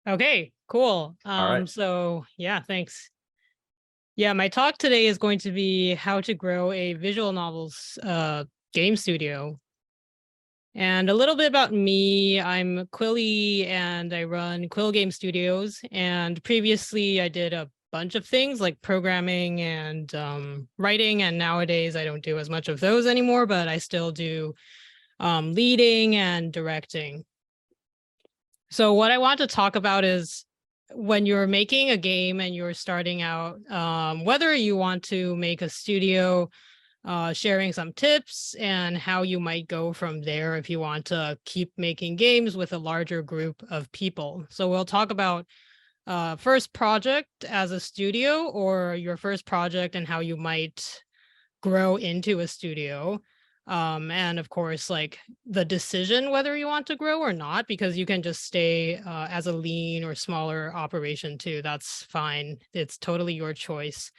Okay, cool. All right. So yeah, thanks. Yeah, my talk today is going to be how to grow a visual novels game studio. And a little bit about me. I'm Quilly and I run Quill Game Studios. And previously I did a bunch of things like programming and writing. And nowadays I don't do as much of those anymore, but I still do leading and directing. So what I want to talk about is when you're making a game and you're starting out, whether you want to make a studio, sharing some tips and how you might go from there if you want to keep making games with a larger group of people. So we'll talk about first project as a studio or your first project and how you might grow into a studio. And of course, like the decision whether you want to grow or not, because you can just stay as a lean or smaller operation too. That's fine. It's totally your choice.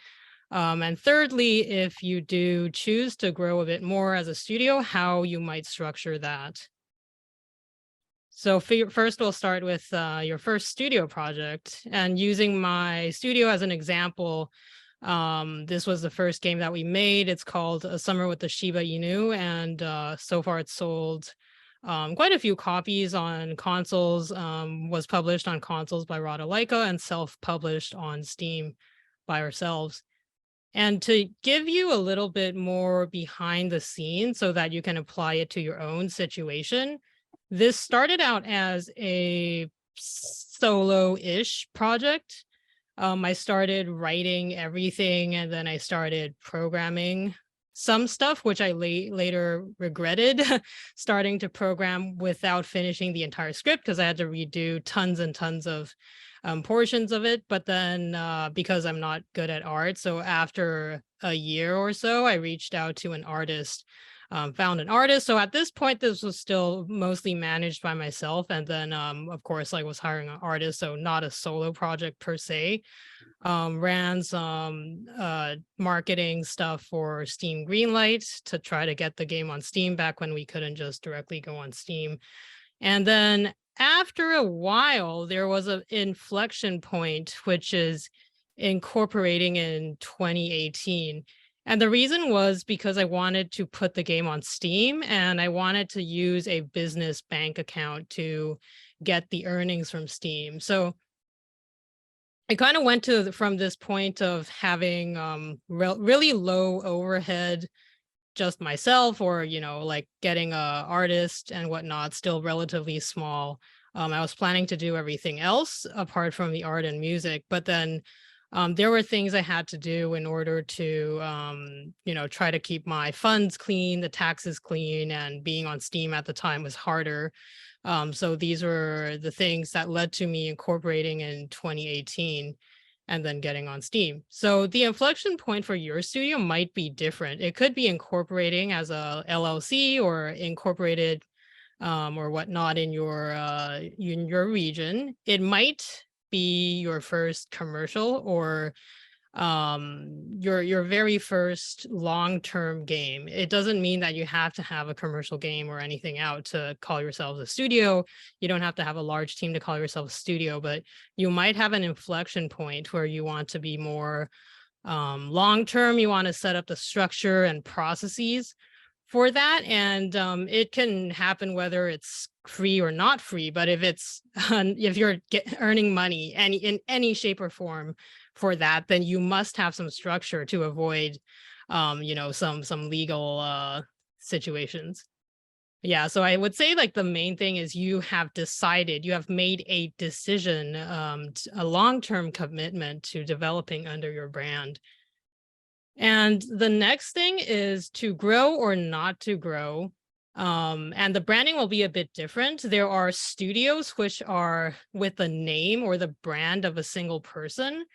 And thirdly, if you do choose to grow a bit more as a studio, how you might structure that. So first, we'll start with your first studio project. And using my studio as an example, this was the first game that we made. It's called A Summer with the Shiba Inu, and so far it's sold quite a few copies on consoles, was published on consoles by Rodalaika and self-published on Steam by ourselves. And to give you a little bit more behind the scenes so that you can apply it to your own situation, this started out as a solo-ish project. I started writing everything and then I started programming some stuff, which I later regretted starting to program without finishing the entire script because I had to redo tons and tons of portions of it. But then because I'm not good at art, so after a year or so, I reached out to an artist, found an artist. So at this point, this was still mostly managed by myself. And then, of course, like was hiring an artist. So not a solo project per se. Ran some marketing stuff for Steam Greenlight to try to get the game on Steam back when we couldn't just directly go on Steam. And then after a while, there was an inflection point, which is incorporating in 2018. And the reason was because I wanted to put the game on Steam and I wanted to use a business bank account to get the earnings from Steam. So I kind of went to from this point of having really low overhead, just myself, or like getting a artist and whatnot, still relatively small. I was planning to do everything else apart from the art and music, but then there were things I had to do in order to try to keep my funds clean, the taxes clean, and being on Steam at the time was harder. So these were the things that led to me incorporating in 2018 and then getting on Steam. So the inflection point for your studio might be different. It could be incorporating as a LLC or incorporated or whatnot in your region. It might be your first commercial or your very first long-term game. It doesn't mean that you have to have a commercial game or anything out to call yourselves a studio. You don't have to have a large team to call yourself a studio, but you might have an inflection point where you want to be more long-term. You want to set up the structure and processes for that, and it can happen whether it's free or not free. But if it's if you're earning money in any shape or form for that, then you must have some structure to avoid some legal situations. Yeah, so I would say like the main thing is you have made a decision, a long-term commitment to developing under your brand. And the next thing is to grow or not to grow. And the branding will be a bit different. There are studios which are with the name or the brand of a single person.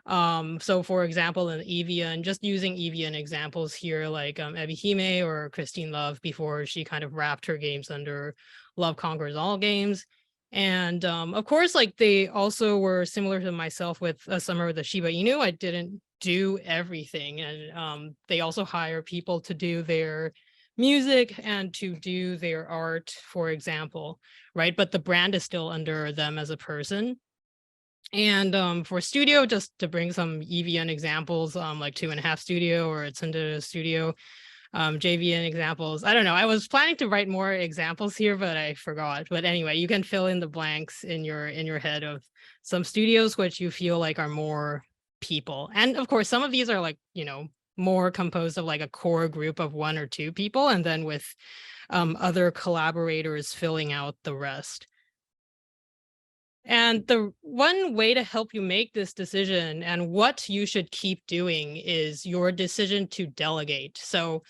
So for example, in Evian, just using Evian examples here, like Ebihime or Christine Love before she kind of wrapped her games under Love Conquers All Games. And of course, like they also were similar to myself with A Summer with the Shiba Inu. I didn't do everything. And they also hire people to do their music and to do their art, for example, right? But the brand is still under them as a person. And for studio, just to bring some EVN examples, like 2.5 Studio or Tsundere Studio, JVN examples. I don't know. I was planning to write more examples here, but I forgot. But anyway, you can fill in the blanks in your head of some studios which you feel like are more people. And of course, some of these are like, more composed of like a core group of 1 or 2 people, and then with other collaborators filling out the rest. And the one way to help you make this decision and what you should keep doing is your decision to delegate. So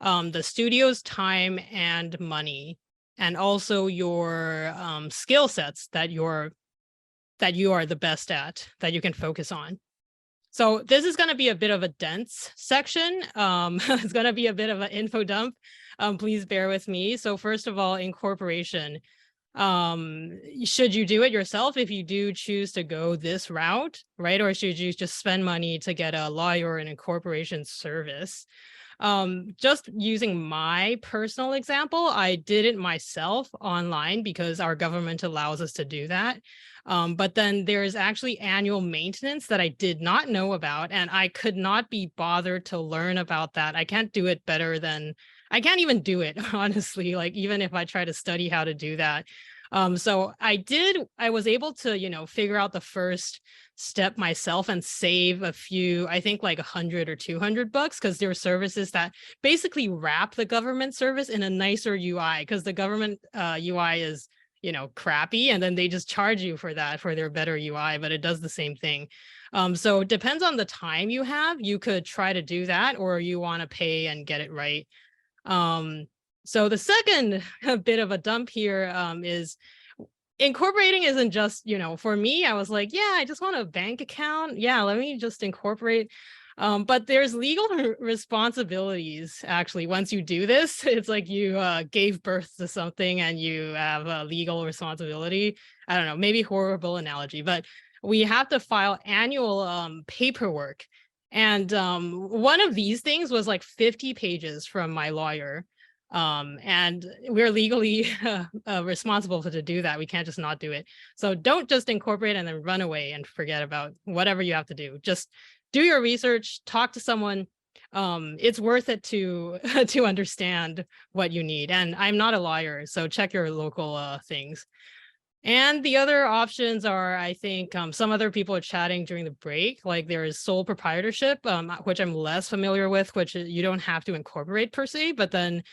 the studio's time and money, and also your skill sets that you are the best at, that you can focus on. So this is going to be a bit of a dense section. It's going to be a bit of an info dump. Please bear with me. So first of all, incorporation. Should you do it yourself if you do choose to go this route, right? Or should you just spend money to get a lawyer or an incorporation service? Just using my personal example, I did it myself online because our government allows us to do that. But then there's actually annual maintenance that I did not know about, and I could not be bothered to learn about that. I can't do it better than I can't even do it, honestly, like even if I try to study how to do that. So I was able to, figure out the first step myself and save a few, I think like 100 or 200 bucks, because there are services that basically wrap the government service in a nicer UI, because the government UI is, crappy, and then they just charge you for that, for their better UI, but it does the same thing. So it depends on the time you have. You could try to do that, or you want to pay and get it right. So the second bit of a dump here is incorporating isn't just, for me, I was like, yeah, I just want a bank account. Yeah, let me just incorporate. But there's legal responsibilities, actually. Once you do this, it's like you gave birth to something and you have a legal responsibility. I don't know, maybe horrible analogy, but we have to file annual paperwork. And one of these things was like 50 pages from my lawyer. And we're legally responsible to do that. We can't just not do it. So don't just incorporate and then run away and forget about whatever you have to do. Just do your research, talk to someone. It's worth it to to understand what you need. And I'm not a lawyer, so check your local things. And the other options are, I think, some other people are chatting during the break, like there is sole proprietorship, which I'm less familiar with, which you don't have to incorporate per se, but then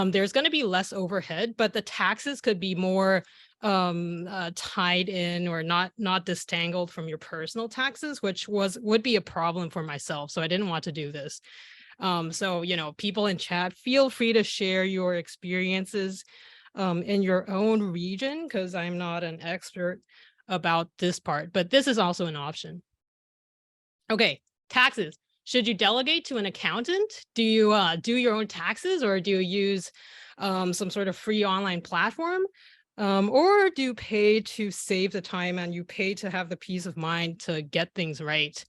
there's going to be less overhead, but the taxes could be more tied in or not disentangled from your personal taxes, which would be a problem for myself. So I didn't want to do this. So, people in chat, feel free to share your experiences in your own region, because I'm not an expert about this part, but this is also an option. Okay, taxes. Should you delegate to an accountant? Do you do your own taxes, or do you use some sort of free online platform? Or do you pay to save the time and you pay to have the peace of mind to get things right?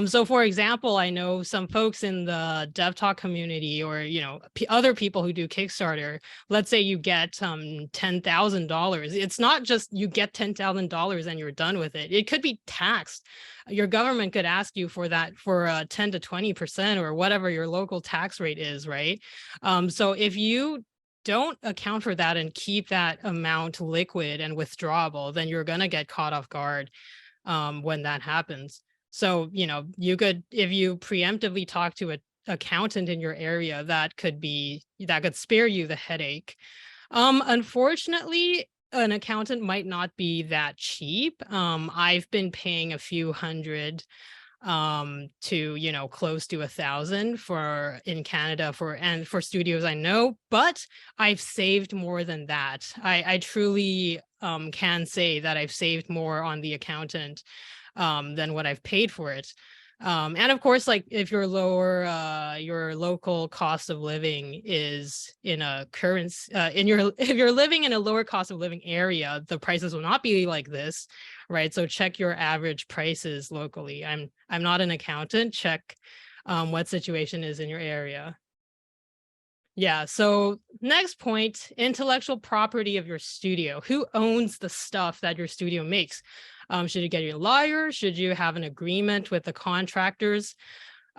So for example, I know some folks in the Dev Talk community, or, other people who do Kickstarter. Let's say you get $10,000. It's not just you get $10,000 and you're done with it. It could be taxed. Your government could ask you for that for 10 to 20% or whatever your local tax rate is, right? So if you don't account for that and keep that amount liquid and withdrawable, then you're going to get caught off guard when that happens. So, you could, if you preemptively talk to an accountant in your area, that could spare you the headache. Unfortunately, an accountant might not be that cheap. I've been paying a few hundred to close to 1,000 for in Canada for studios I know, but I've saved more than that. I truly can say that I've saved more on the accountant than what I've paid for it. And of course, like if your local cost of living is in a currency, if you're living in a lower cost of living area, the prices will not be like this, right? So check your average prices locally. I'm not an accountant. Check what situation is in your area. Yeah, so next point, intellectual property of your studio. Who owns the stuff that your studio makes? Should you get your lawyer? Should you have an agreement with the contractors?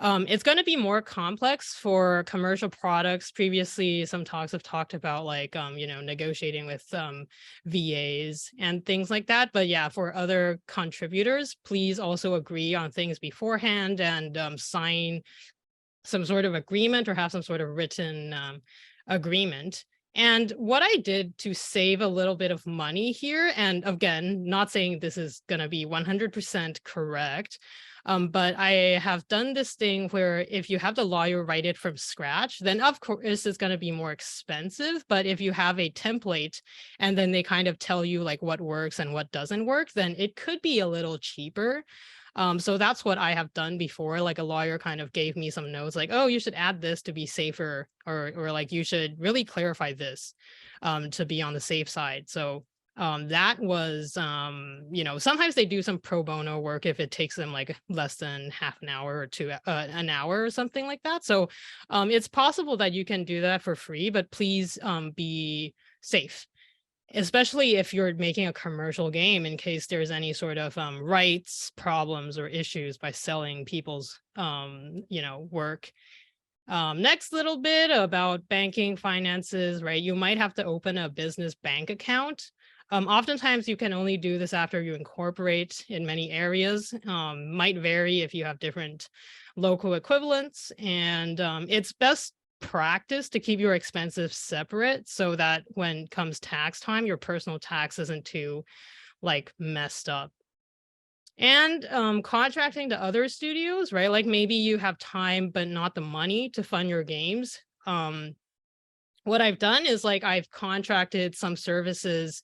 It's going to be more complex for commercial products. Previously, some talks have talked about like, negotiating with VAs and things like that. But yeah, for other contributors, please also agree on things beforehand and sign some sort of agreement or have some sort of written agreement. And what I did to save a little bit of money here, and again, not saying this is going to be 100% correct, but I have done this thing where if you have the lawyer write it from scratch, then of course it's going to be more expensive. But if you have a template and then they kind of tell you like what works and what doesn't work, then it could be a little cheaper. So that's what I have done before. Like a lawyer kind of gave me some notes like, oh, you should add this to be safer, or like you should really clarify this to be on the safe side. So that was sometimes they do some pro bono work if it takes them like less than half an hour or an hour or something like that. So it's possible that you can do that for free, but please be safe, especially if you're making a commercial game, in case there's any sort of rights problems or issues by selling people's work. Next little bit about banking finances, right? You might have to open a business bank account. Oftentimes you can only do this after you incorporate in many areas. Might vary if you have different local equivalents, and it's best practice to keep your expenses separate so that when comes tax time, your personal tax isn't too like messed up. And contracting to other studios, right? Like maybe you have time but not the money to fund your games. What I've done is like I've contracted some services.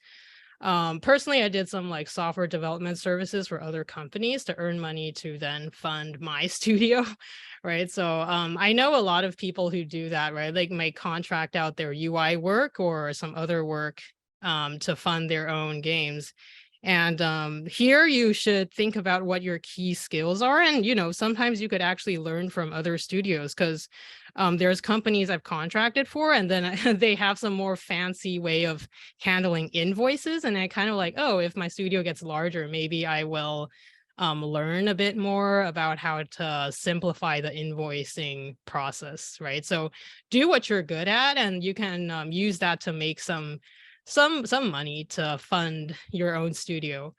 Personally, I did some like software development services for other companies to earn money to then fund my studio, right? So I know a lot of people who do that, right? Like may contract out their UI work or some other work to fund their own games. And here you should think about what your key skills are. And, sometimes you could actually learn from other studios because there's companies I've contracted for, and then they have some more fancy way of handling invoices. And I kind of like, oh, if my studio gets larger, maybe I will learn a bit more about how to simplify the invoicing process, right? So do what you're good at, and you can use that to make some money to fund your own studio.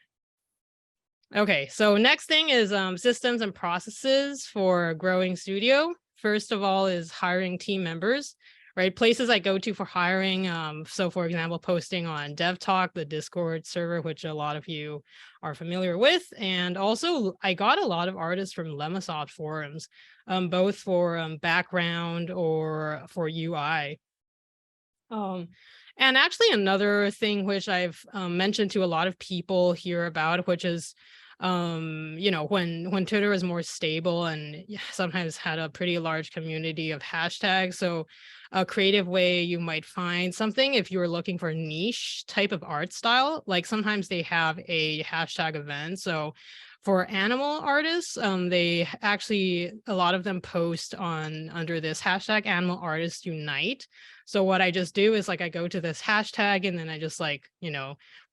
Okay, so next thing is systems and processes for growing studio. First of all is hiring team members, right? Places I go to for hiring. So for example, posting on DevTalk, the Discord server, which a lot of you are familiar with. And also I got a lot of artists from Lemosoft forums, both for background or for UI. And actually another thing which I've mentioned to a lot of people here about, which is, when Twitter is more stable and sometimes had a pretty large community of hashtags. So a creative way you might find something if you're looking for a niche type of art style, like sometimes they have a hashtag event. So for animal artists, they actually, a lot of them post under this hashtag Animal Artists Unite. So what I just do is like I go to this hashtag and then I just like,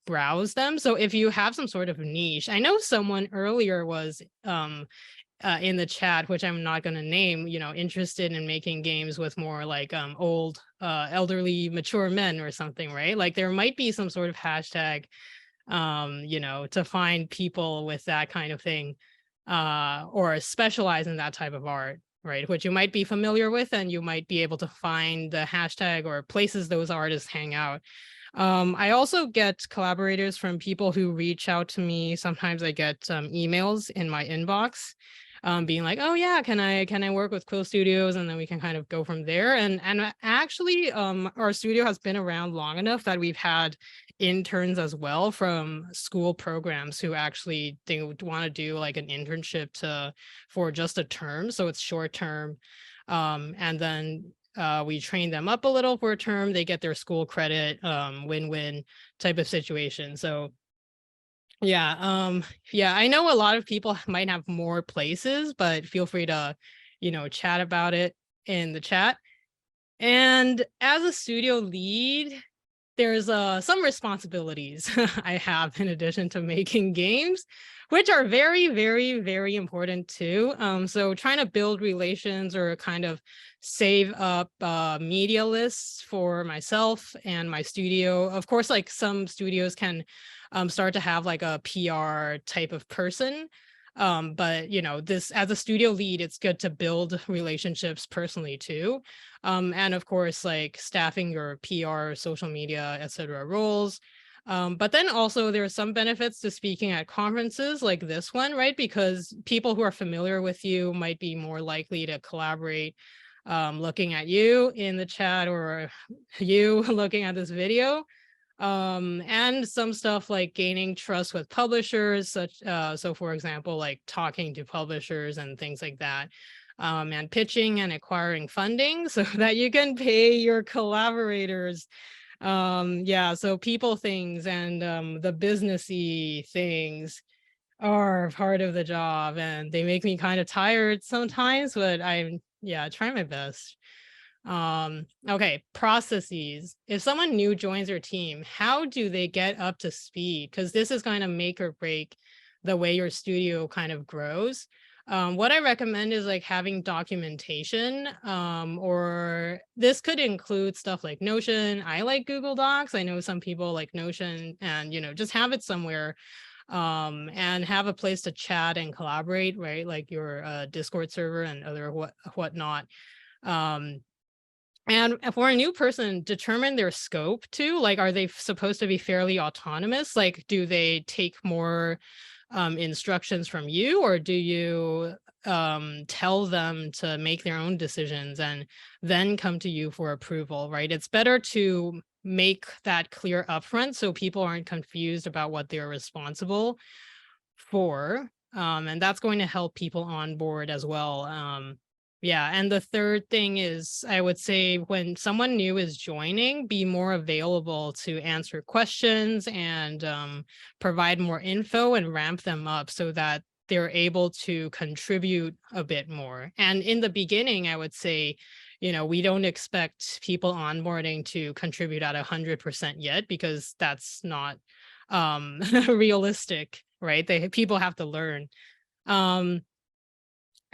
browse them. So if you have some sort of niche, I know someone earlier was in the chat, which I'm not going to name, interested in making games with more like old, elderly, mature men or something, right? Like there might be some sort of hashtag to find people with that kind of thing, or specialize in that type of art, right? Which you might be familiar with, and you might be able to find the hashtag or places those artists hang out. I also get collaborators from people who reach out to me. Sometimes I get emails in my inbox being like, oh yeah, can I work with Quill Studios? And then we can kind of go from there. And actually our studio has been around long enough that we've had interns as well from school programs who actually they would want to do like an internship for just a term. So it's short term. And then we train them up a little for a term. They get their school credit, win-win type of situation. So yeah, I know a lot of people might have more places, but feel free to, chat about it in the chat. And as a studio lead, there's some responsibilities I have in addition to making games, which are very, very, very important too. So trying to build relations or kind of save up media lists for myself and my studio. Of course, like some studios can start to have like a PR type of person. But this as a studio lead, it's good to build relationships personally too. And of course, like staffing your PR, social media, etc. roles. But then also there are some benefits to speaking at conferences like this one, right? Because people who are familiar with you might be more likely to collaborate, looking at you in the chat or you looking at this video. And some stuff like gaining trust with publishers, so for example, like talking to publishers and things like that, and pitching and acquiring funding so that you can pay your collaborators. Yeah, so people things and the businessy things are part of the job, and they make me kind of tired sometimes, but I'm trying my best. Okay, processes. If someone new joins your team, how do they get up to speed? Because this is going to make or break the way your studio kind of grows. What I recommend is like having documentation, or this could include stuff like Notion. I like Google Docs. I know some people like Notion, and just have it somewhere, and have a place to chat and collaborate, right? Like your Discord server and other whatnot. And for a new person, determine their scope too. Like, are they supposed to be fairly autonomous? Like, do they take more instructions from you, or do you tell them to make their own decisions and then come to you for approval, right? It's better to make that clear upfront so people aren't confused about what they're responsible for. And that's going to help people on board as well. Yeah, and the third thing is, I would say when someone new is joining, be more available to answer questions and provide more info and ramp them up so that they're able to contribute a bit more. And in the beginning, I would say, we don't expect people onboarding to contribute at 100% yet, because that's not realistic, right? People have to learn.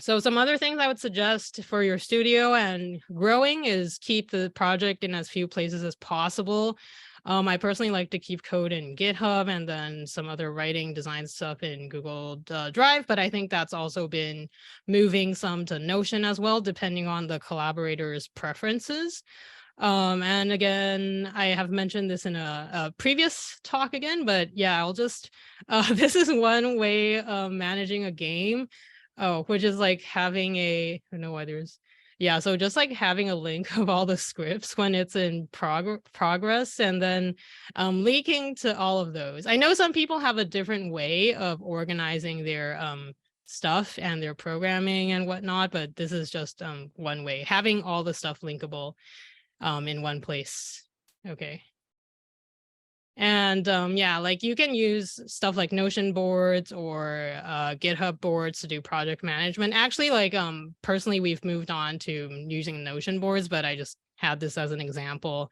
So some other things I would suggest for your studio and growing is keep the project in as few places as possible. I personally like to keep code in GitHub and then some other writing design stuff in Google Drive, but I think that's also been moving some to Notion as well, depending on the collaborators' preferences. And again, I have mentioned this in a previous talk again, but yeah, I'll just, this is one way of managing a game. Oh, which is like having I don't know why so just like having a link of all the scripts when it's in progress, and then leaking to all of those. I know some people have a different way of organizing their stuff and their programming and whatnot, but this is just one way, having all the stuff linkable in one place. Okay. And like you can use stuff like Notion boards or GitHub boards to do project management. Actually, like personally, we've moved on to using Notion boards, but I just had this as an example.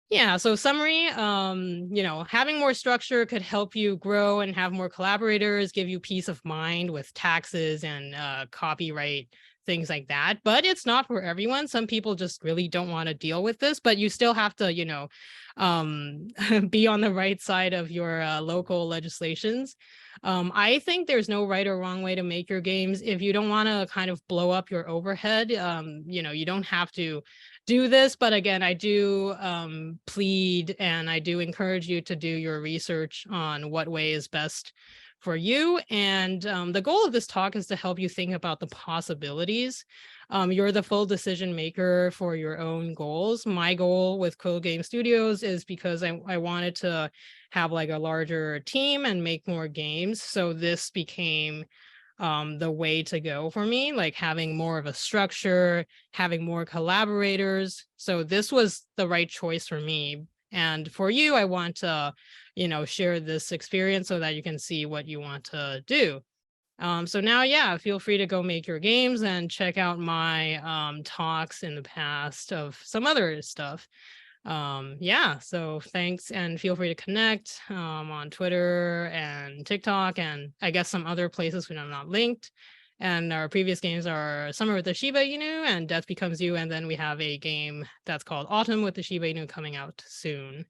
Yeah, so summary, having more structure could help you grow and have more collaborators, give you peace of mind with taxes and copyright, things like that. But it's not for everyone. Some people just really don't want to deal with this, but you still have to, be on the right side of your local legislations. I think there's no right or wrong way to make your games. If you don't want to kind of blow up your overhead, you don't have to do this. But again, I do plead and I do encourage you to do your research on what way is best for you. And the goal of this talk is to help you think about the possibilities. You're the full decision maker for your own goals. My goal with Quill Game Studios is because I wanted to have like a larger team and make more games. So this became the way to go for me, like having more of a structure, having more collaborators. So this was the right choice for me. And for you, I want to, share this experience so that you can see what you want to do. So now, yeah, feel free to go make your games and check out my talks in the past of some other stuff. Yeah, so thanks, and feel free to connect on Twitter and TikTok, and I guess some other places when I'm not linked. And our previous games are Summer with the Shiba Inu and Death Becomes You, and then we have a game that's called Autumn with the Shiba Inu coming out soon.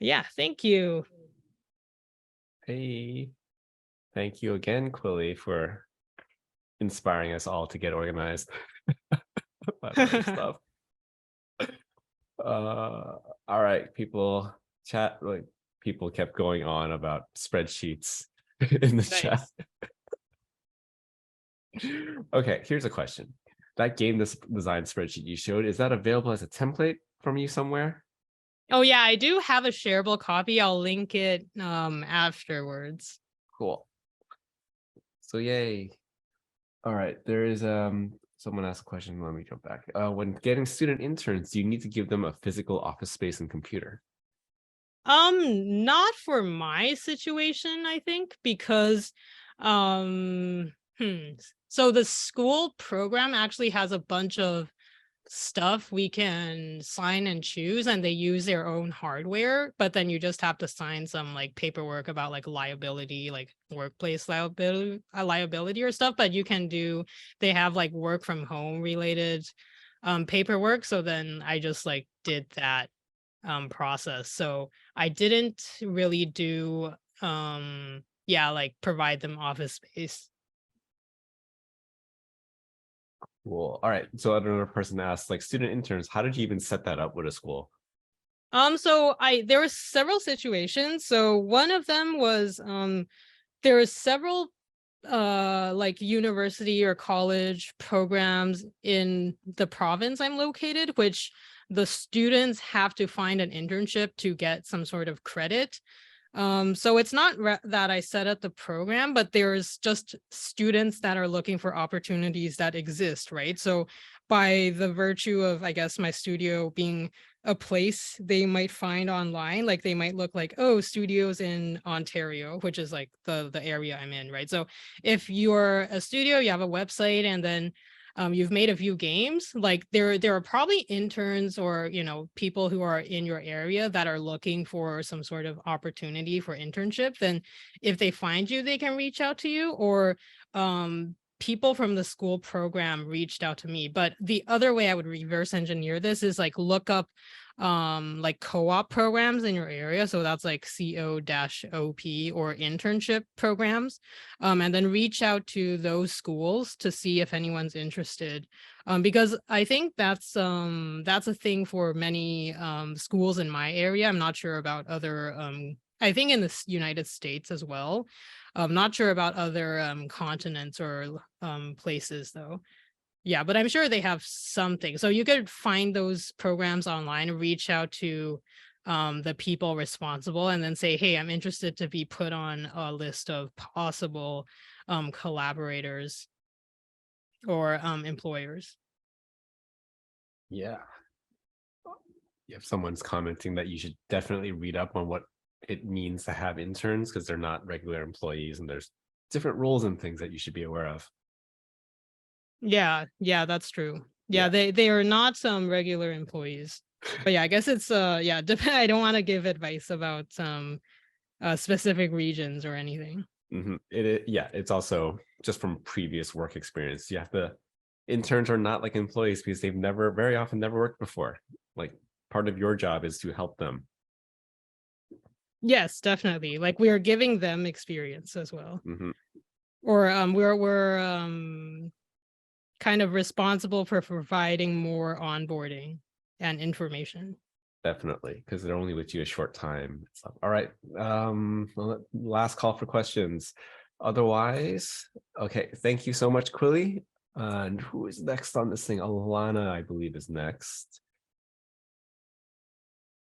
Yeah, thank you. Hey, thank you again, Quilly, for inspiring us all to get organized about other stuff. All right, people chat, like people kept going on about spreadsheets in the chat. Okay, here's a question. That game design spreadsheet you showed, is that available as a template from you somewhere? Oh yeah, I do have a shareable copy. I'll link it afterwards. Cool. So yay. All right, there is someone asked a question. Let me jump back. When getting student interns, do you need to give them a physical office space and computer? Not for my situation, I think, because so the school program actually has a bunch of stuff we can sign and choose, and they use their own hardware, but then you just have to sign some like paperwork about like liability, like workplace liability or stuff. But you can do, they have like work from home related paperwork, so then I just like did that process. So I didn't really do yeah, like provide them office space. Cool. All right. So another person asked, like, student interns, how did you even set that up with a school? So there were several situations. So one of them was there were several like university or college programs in the province I'm located, which the students have to find an internship to get some sort of credit. So it's not that I set up the program, but there's just students that are looking for opportunities that exist, right? So by the virtue of, I guess, my studio being a place they might find online, like they might look like, oh, studios in Ontario, which is like the area I'm in, right? So if you're a studio, you have a website, and then you've made a few games, like there are probably interns or, you know, people who are in your area that are looking for some sort of opportunity for internship. Then if they find you, they can reach out to you, or people from the school program reached out to me. But the other way I would reverse engineer this is like look up like co-op programs in your area, so that's like co-op or internship programs, and then reach out to those schools to see if anyone's interested, because I think that's a thing for many schools in my area. I'm not sure about other I think in the United States as well. I'm not sure about other continents or places though. Yeah, but I'm sure they have something. So you could find those programs online, reach out to the people responsible, and then say, hey, I'm interested to be put on a list of possible collaborators or employers. Yeah. If someone's commenting that you should definitely read up on what it means to have interns, because they're not regular employees and there's different rules and things that you should be aware of. Yeah, that's true. Yeah, Yeah. they are not some regular employees. But yeah, I guess it's yeah, I don't want to give advice about specific regions or anything. Yeah, it's also just from previous work experience. You have to, interns are not like employees because they've very often never worked before. Like part of your job is to help them. Yes, definitely. Like we are giving them experience as well. Or we're kind of responsible for providing more onboarding and information. Definitely, because they're only with you a short time. All right. Last call for questions. Otherwise, okay. Thank you so much, Quilly. And who is next on this thing? Alana, I believe, is next.